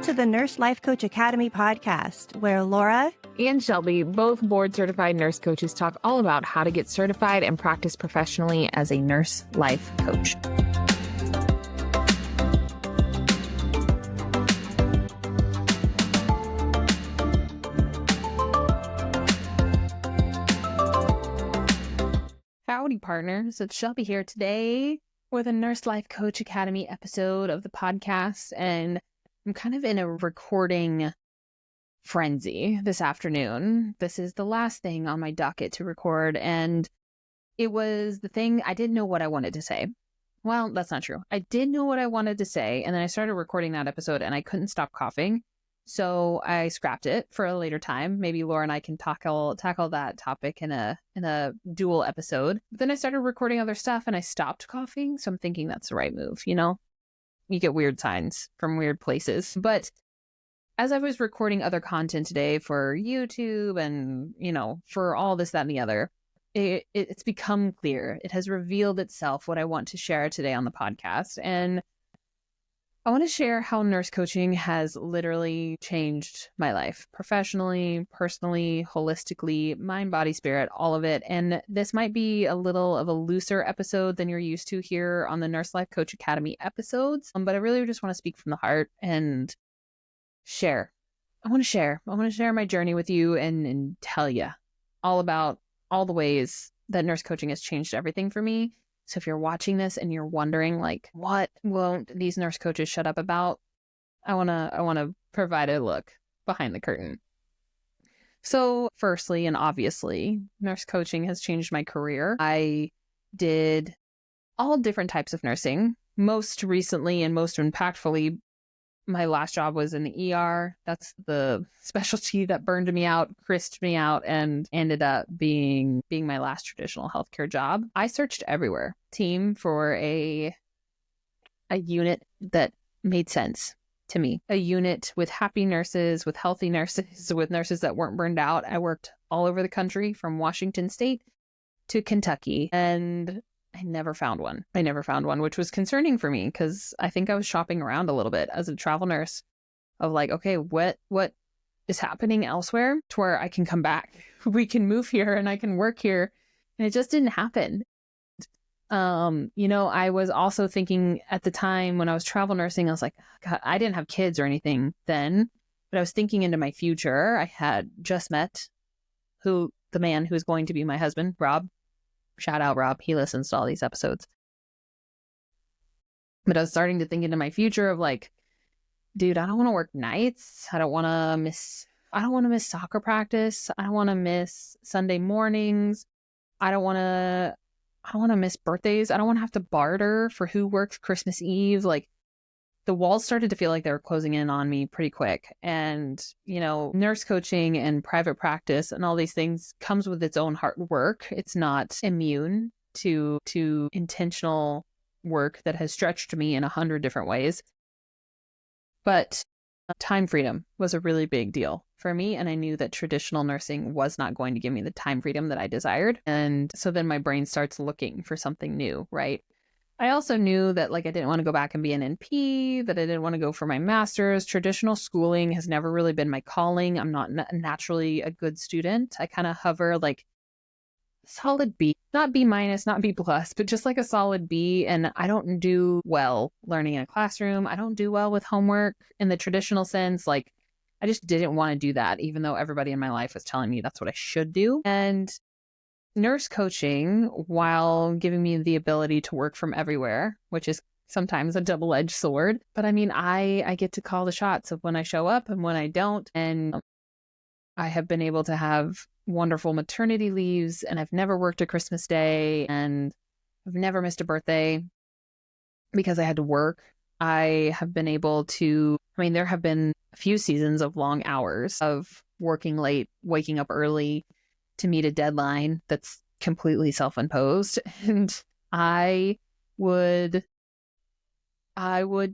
to the Nurse Life Coach Academy podcast, where Laura and Shelby, both board-certified nurse coaches, talk all about how to get certified and practice professionally as a nurse life coach. Howdy, partners. It's Shelby here today with a Nurse Life Coach Academy episode of the podcast, and I'm kind of in a recording frenzy this afternoon. This is the last thing on my docket to record, and it was the thing I didn't know what I wanted to say. Well, that's not true. I did know what I wanted to say, and then I started recording that episode, and I couldn't stop coughing. So I scrapped it for a later time. Maybe Laura and I can tackle that topic in a dual episode. But then I started recording other stuff and I stopped coughing. So I'm thinking that's the right move. You know, you get weird signs from weird places. But as I was recording other content today for YouTube and, you know, for all this, that, and the other, it's become clear. It has revealed itself what I want to share today on the podcast. And I want to share how nurse coaching has literally changed my life professionally, personally, holistically, mind, body, spirit, all of it. And this might be a little of a looser episode than you're used to here on the Nurse Life Coach Academy episodes. But I really just want to speak from the heart and share. I want to share my journey with you and tell you all about all the ways that nurse coaching has changed everything for me. So if you're watching this and you're wondering, like, what won't these nurse coaches shut up about? I want to provide a look behind the curtain. So firstly, and obviously, nurse coaching has changed my career. I did all different types of nursing. Most recently and most impactfully, my last job was in the ER. That's the specialty that burned me out, crisped me out, and ended up being my last traditional healthcare job. I searched everywhere. Team for a unit that made sense to me. A unit with happy nurses, with healthy nurses, with nurses that weren't burned out. I worked all over the country from Washington State to Kentucky, and I never found one, which was concerning for me because I think I was shopping around a little bit as a travel nurse of like, okay, what is happening elsewhere to where I can come back? We can move here and I can work here. And it just didn't happen. You know, I was also thinking at the time when I was travel nursing, I was like, God, I didn't have kids or anything then, but I was thinking into my future. I had just met the man who's going to be my husband, Rob. Shout out Rob. He listens to all these episodes. But I was starting to think into my future of like, dude, I don't want to work nights. I don't want to miss soccer practice. I don't want to miss Sunday mornings. I don't want to miss birthdays. I don't want to have to barter for who works Christmas Eve. Like, the walls started to feel like they were closing in on me pretty quick. And, you know, nurse coaching and private practice and all these things comes with its own hard work. It's not immune to intentional work that has stretched me in 100 different ways. But time freedom was a really big deal for me. And I knew that traditional nursing was not going to give me the time freedom that I desired. And so then my brain starts looking for something new, right? I also knew that like I didn't want to go back and be an NP, that I didn't want to go for my master's. Traditional schooling has never really been my calling. I'm not naturally a good student. I kind of hover like solid B, not B minus, not B plus, but just like a solid B. And I don't do well learning in a classroom. I don't do well with homework in the traditional sense. Like, I just didn't want to do that, even though everybody in my life was telling me that's what I should do. And nurse coaching, while giving me the ability to work from everywhere, which is sometimes a double-edged sword, but I mean, I get to call the shots of when I show up and when I don't. And I have been able to have wonderful maternity leaves, and I've never worked a Christmas day, and I've never missed a birthday because I had to work. I have been able to, there have been a few seasons of long hours of working late, waking up early to meet a deadline that's completely self-imposed. And I would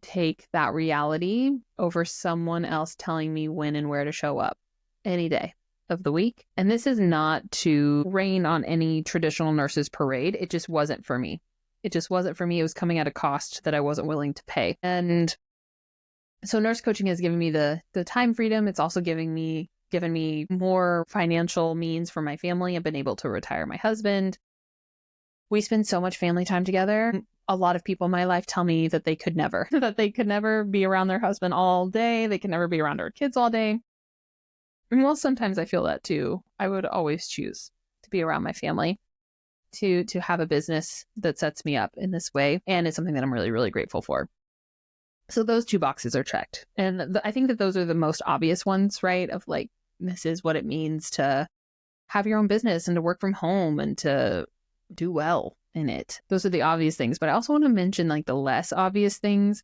take that reality over someone else telling me when and where to show up any day of the week. And this is not to rain on any traditional nurses parade. It just wasn't for me. It was coming at a cost that I wasn't willing to pay. And So nurse coaching has given me the time freedom. It's also given me more financial means for my family. I've been able to retire my husband. We spend so much family time together. A lot of people in my life tell me that they could never, that they could never be around their husband all day. They can never be around our kids all day. And well, sometimes I feel that too. I would always choose to be around my family, to have a business that sets me up in this way. And it's something that I'm really, really grateful for. So those two boxes are checked. And I think that those are the most obvious ones, right? Of like, this is what it means to have your own business and to work from home and to do well in it. Those are the obvious things. But I also want to mention like the less obvious things,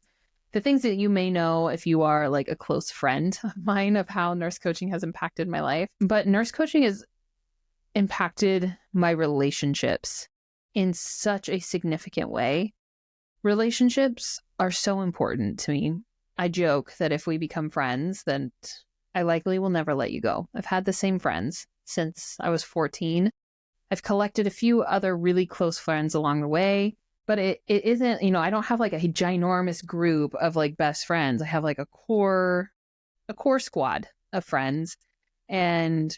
the things that you may know if you are like a close friend of mine, of how nurse coaching has impacted my life. But nurse coaching has impacted my relationships in such a significant way. Relationships are so important to me. I joke that if we become friends, then I likely will never let you go. I've had the same friends since I was 14. I've collected a few other really close friends along the way, but it isn't, I don't have like a ginormous group of like best friends. I have like a core squad of friends, and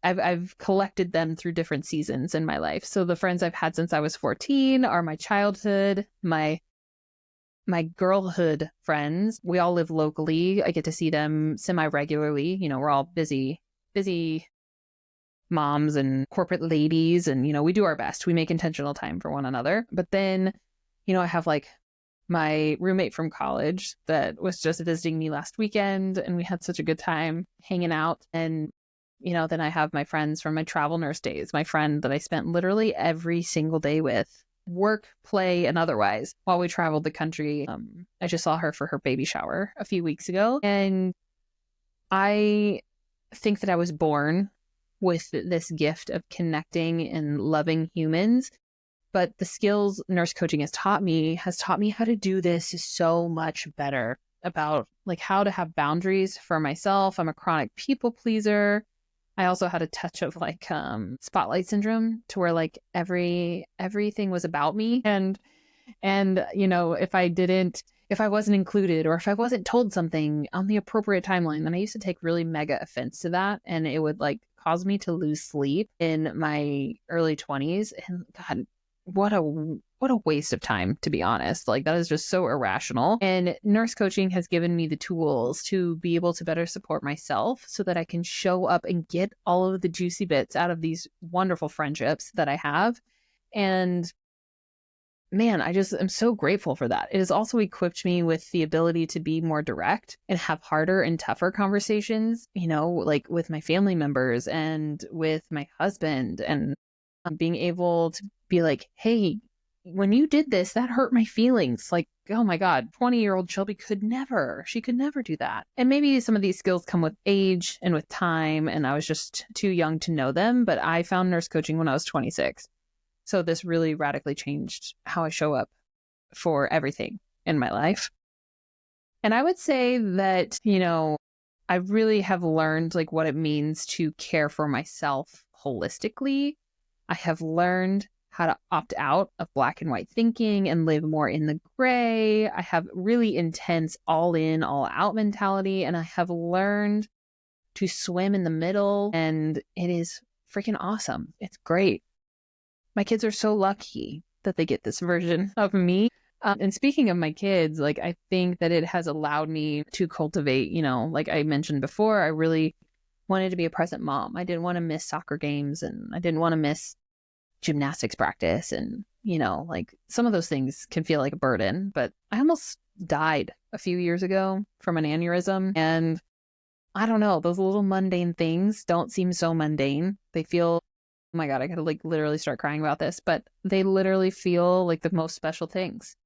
I've collected them through different seasons in my life. So the friends I've had since I was 14 are my childhood, my girlhood friends. We all live locally. I get to see them semi-regularly. We're all busy moms and corporate ladies, and we do our best. We make intentional time for one another. But then I have like my roommate from college that was just visiting me last weekend, and we had such a good time hanging out. And then I have my friends from my travel nurse days, my friend that I spent literally every single day with, work, play, and otherwise, while we traveled the country. I just saw her for her baby shower a few weeks ago, and I think that I was born with this gift of connecting and loving humans. But the skills nurse coaching has taught me how to do this so much better, about like how to have boundaries for myself. I'm a chronic people pleaser. I also had a touch of like spotlight syndrome, to where like everything was about me. And if I wasn't included, or if I wasn't told something on the appropriate timeline, then I used to take really mega offense to that. And it would like cause me to lose sleep in my early 20s. And God, what a waste of time, to be honest. Like, that is just so irrational. And nurse coaching has given me the tools to be able to better support myself, so that I can show up and get all of the juicy bits out of these wonderful friendships that I have. And man, I just am so grateful for that. It has also equipped me with the ability to be more direct and have harder and tougher conversations, like with my family members and with my husband, and being able to be like, hey, when you did this, that hurt my feelings. Like, oh my God, 20-year-old Shelby could never do that. And maybe some of these skills come with age and with time, and I was just too young to know them. But I found nurse coaching when I was 26. So this really radically changed how I show up for everything in my life. And I would say that, I really have learned like what it means to care for myself holistically. I have learned how to opt out of black and white thinking and live more in the gray. I have really intense all in, all out mentality, and I have learned to swim in the middle, and it is freaking awesome. It's great. My kids are so lucky that they get this version of me. And speaking of my kids, like, I think that it has allowed me to cultivate, like I mentioned before, I really wanted to be a present mom. I didn't want to miss soccer games, and I didn't want to miss gymnastics practice. And, like, some of those things can feel like a burden, but I almost died a few years ago from an aneurysm. And I don't know, those little mundane things don't seem so mundane. They feel, oh my God, I gotta like literally start crying about this, but they literally feel like the most special things.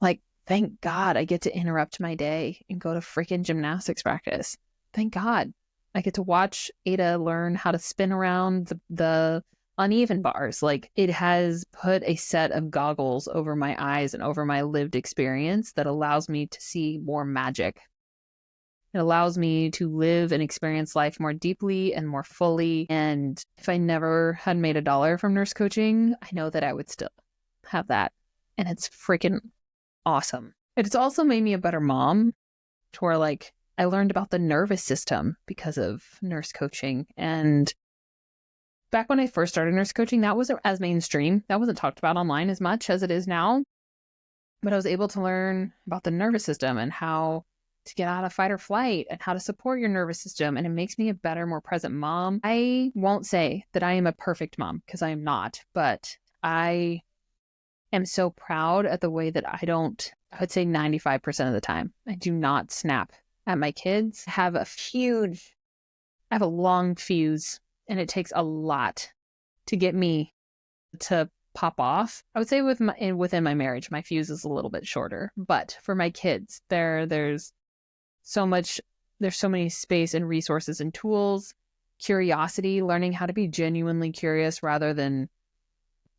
Like, thank God I get to interrupt my day and go to freaking gymnastics practice. Thank God I get to watch Ada learn how to spin around the uneven bars. Like, it has put a set of goggles over my eyes and over my lived experience that allows me to see more magic. It allows me to live and experience life more deeply and more fully. And if I never had made $1 from nurse coaching, I know that I would still have that. And it's freaking awesome. It's also made me a better mom. to where like I learned about the nervous system because of nurse coaching. And back when I first started nurse coaching, that wasn't as mainstream. That wasn't talked about online as much as it is now. But I was able to learn about the nervous system and how to get out of fight or flight and how to support your nervous system. And it makes me a better, more present mom. I won't say that I am a perfect mom because I am not, but I am so proud at the way that I would say 95% of the time, I do not snap at my kids. I have a long fuse, and it takes a lot to get me to pop off. I would say within my marriage, my fuse is a little bit shorter, but for my kids, there's so many space and resources and tools, curiosity, learning how to be genuinely curious rather than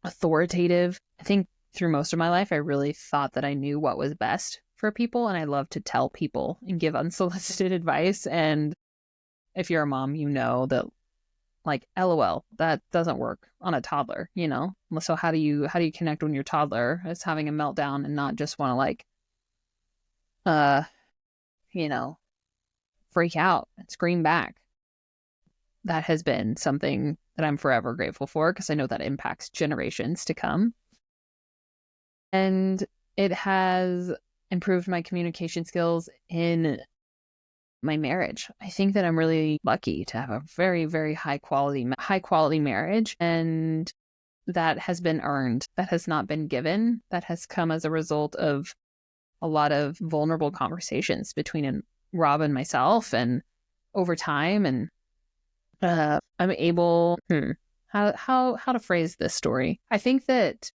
authoritative. I think through most of my life, I really thought that I knew what was best for people, and I love to tell people and give unsolicited advice. And if you're a mom, you know that, like, LOL, that doesn't work on a toddler, you know? So how do you connect when your toddler is having a meltdown and not just want to like, freak out and scream back? That has been something that I'm forever grateful for, because I know that impacts generations to come. And it has improved my communication skills in my marriage. I think that I'm really lucky to have a very, very high quality marriage, and that has been earned. That has not been given. That has come as a result of a lot of vulnerable conversations between Rob and myself, and over time. And I'm able how to phrase this story. I think that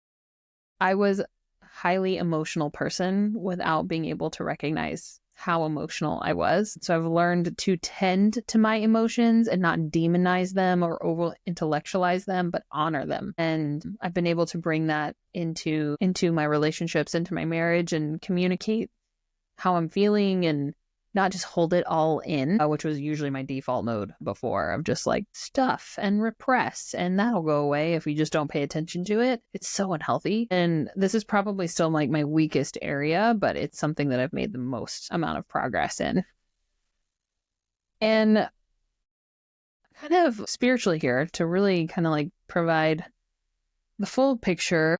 I was a highly emotional person without being able to recognize how emotional I was. So I've learned to tend to my emotions and not demonize them or over intellectualize them, but honor them. And I've been able to bring that into my relationships, into my marriage, and communicate how I'm feeling and not just hold it all in, which was usually my default mode before, of just like stuff and repress, and that'll go away if we just don't pay attention to it. It's so unhealthy. And this is probably still like my weakest area, but it's something that I've made the most amount of progress in. And kind of spiritually here, to really kind of like provide the full picture,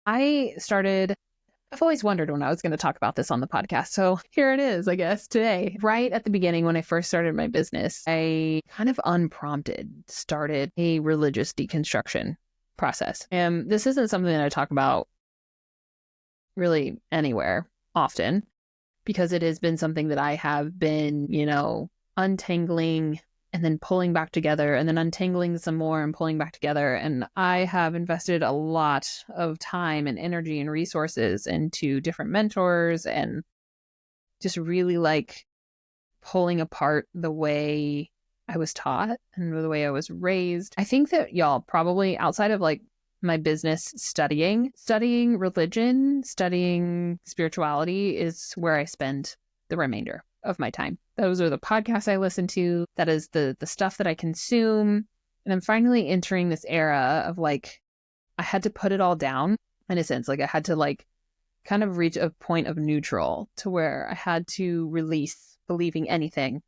I've always wondered when I was going to talk about this on the podcast. So here it is, I guess, today. Right at the beginning, when I first started my business, I kind of unprompted started a religious deconstruction process. And this isn't something that I talk about really anywhere often, because it has been something that I have been, untangling and then pulling back together, and then untangling some more and pulling back together. And I have invested a lot of time and energy and resources into different mentors, and just really like pulling apart the way I was taught and the way I was raised. I think that y'all probably, outside of like my business, studying religion, studying spirituality is where I spend the remainder of my time. Those are the podcasts I listen to. That is the stuff that I consume. And I'm finally entering this era of like, I had to put it all down in a sense. Like I had to like kind of reach a point of neutral to where I had to release believing anything.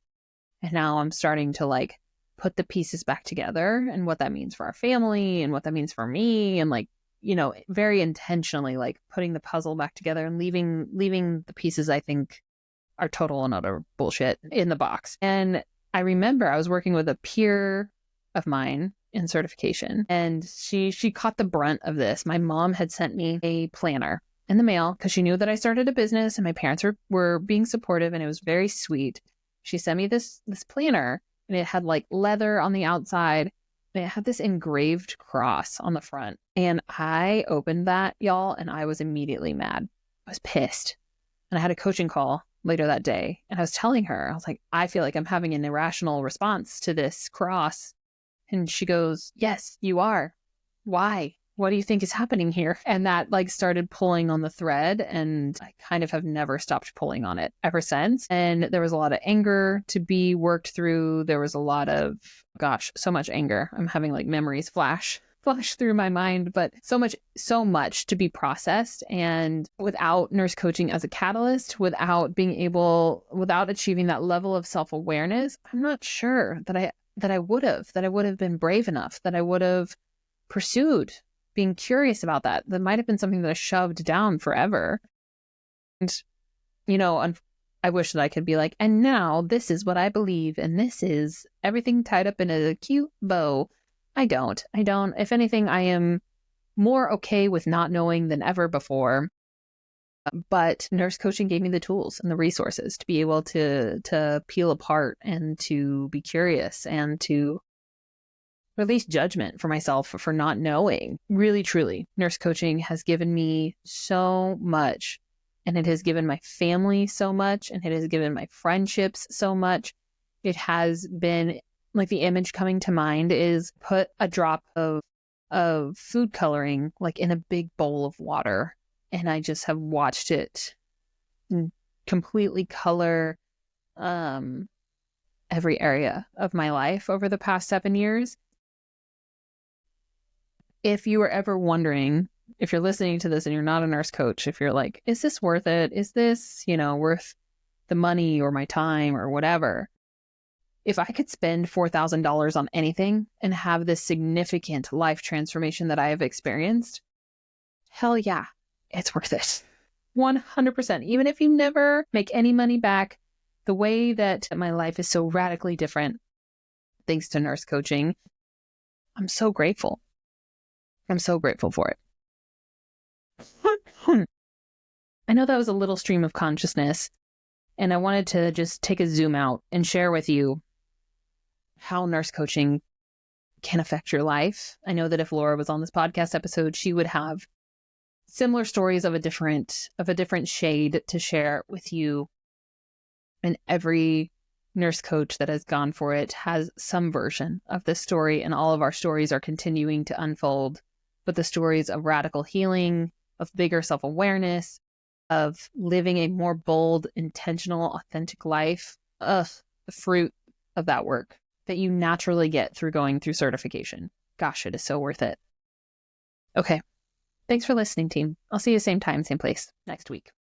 And now I'm starting to like put the pieces back together, and what that means for our family and what that means for me, and like, very intentionally like putting the puzzle back together and leaving the pieces I think are total and utter bullshit in the box. And I remember I was working with a peer of mine in certification, and she caught the brunt of this. My mom had sent me a planner in the mail because she knew that I started a business and my parents were being supportive, and it was very sweet. She sent me this planner, and it had like leather on the outside, and it had this engraved cross on the front. And I opened that, y'all, and I was immediately mad. I was pissed. And I had a coaching call later that day, and I was telling her, I was like, I feel like I'm having an irrational response to this cross. And she goes, yes, you are. Why? What do you think is happening here? And that like started pulling on the thread, and I kind of have never stopped pulling on it ever since. And there was a lot of anger to be worked through. There was a lot of, so much anger. I'm having like memories flash flash through my mind, but so much to be processed. And without nurse coaching as a catalyst, without achieving that level of self-awareness, I'm not sure that I would have been brave enough, that I would have pursued being curious about that. That might have been something that I shoved down forever. And, I wish that I could be like, and now this is what I believe, and this is everything tied up in a cute bow. I don't. If anything, I am more okay with not knowing than ever before. But nurse coaching gave me the tools and the resources to be able to peel apart and to be curious and to release judgment for myself for not knowing. Really, truly, nurse coaching has given me so much. And it has given my family so much, and it has given my friendships so much. It has been like, the image coming to mind is put a drop of food coloring like in a big bowl of water, and I just have watched it completely color every area of my life over the past 7 years. If you were ever wondering, if you're listening to this and you're not a nurse coach, if you're like, is this worth it? Is this, worth the money or my time or whatever? If I could spend $4,000 on anything and have this significant life transformation that I have experienced, hell yeah, it's worth it. 100%. Even if you never make any money back, the way that my life is so radically different, thanks to nurse coaching, I'm so grateful. I'm so grateful for it. I know that was a little stream of consciousness, and I wanted to just take a zoom out and share with you how nurse coaching can affect your life. I know that if Laura was on this podcast episode, she would have similar stories of a different shade to share with you. And every nurse coach that has gone for it has some version of this story, and all of our stories are continuing to unfold. But the stories of radical healing, of bigger self-awareness, of living a more bold, intentional, authentic life, the fruit of that work that you naturally get through going through certification. Gosh, it is so worth it. Okay. Thanks for listening, team. I'll see you same time, same place next week.